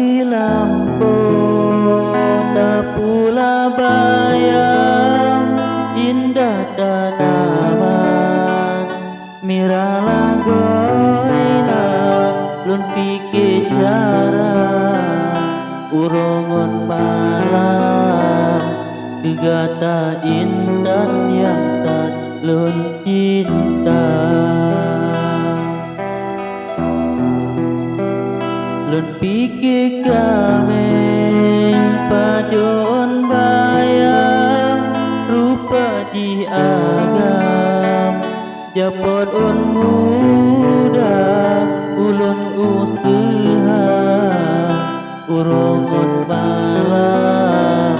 di Lampung tak pula bayang indah tanaman miralah goina lun pikir jarang urongon malam gegata intan yang tak lun cinta lun pikir kami pajon bayang rupa di agam japot on muda ulun usaha urongon malam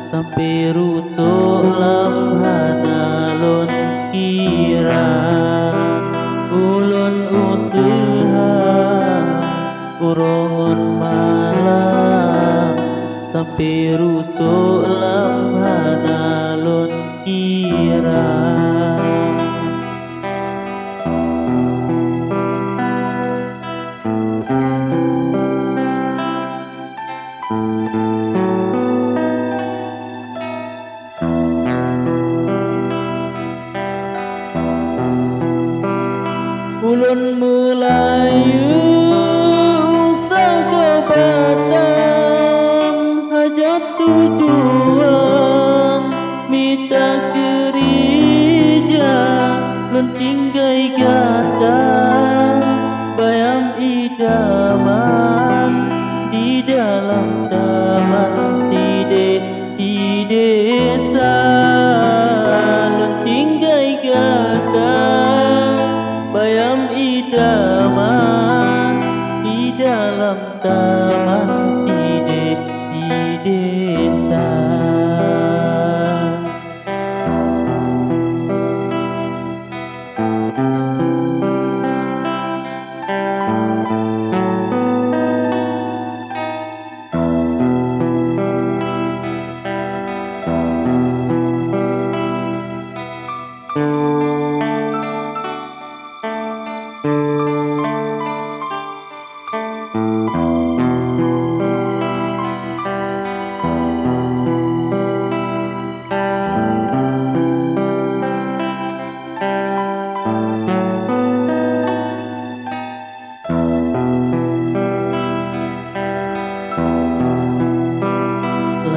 sampai rusuk lamhana lun kira ulun usaha urongon malam sampai rusuk lamhana lun kira ulun Melayu sangka batang hajat tujuan minta kerja lun tinggai gata bayang idaman di dalam taman di desa lun tinggai gata bayam idaman di dalam taman di desa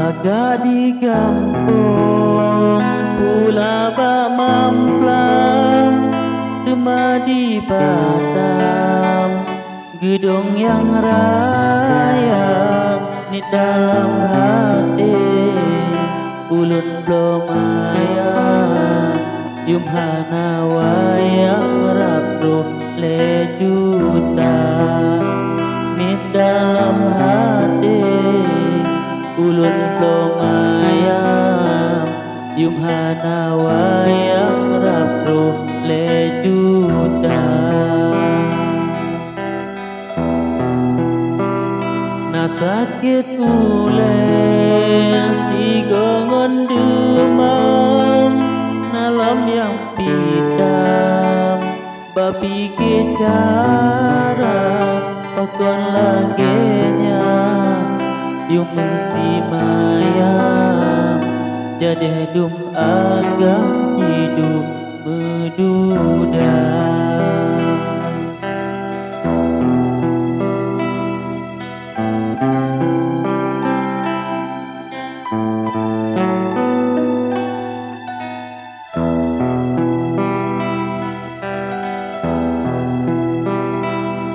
laga di kampung pula bak mamplang cuma di Batam gedung yang raya di dalam hati ulun belum ayam yumhana wayang rapro le juta di dalam hati ulun belum ayam yumhana wayang rapro le juta na sakit ulen si gongon demam nalam yang pitam babi kecara pakon lagenya yung mesti mayam jadi dum agam hidup meduda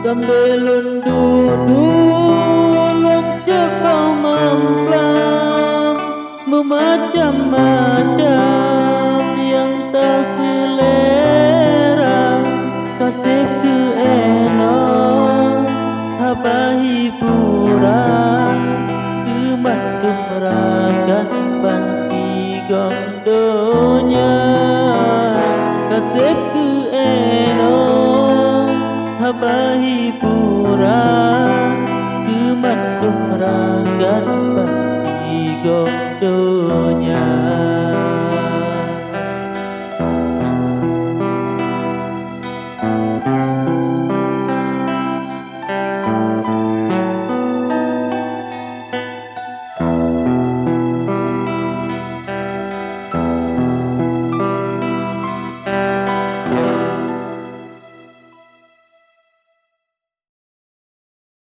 Sambelun duduk cepang memplam memacam-macam yang tak selera kasih ke enong haba hiburan kemat kemeragan banti gondonya kasih ke enong haba hiburan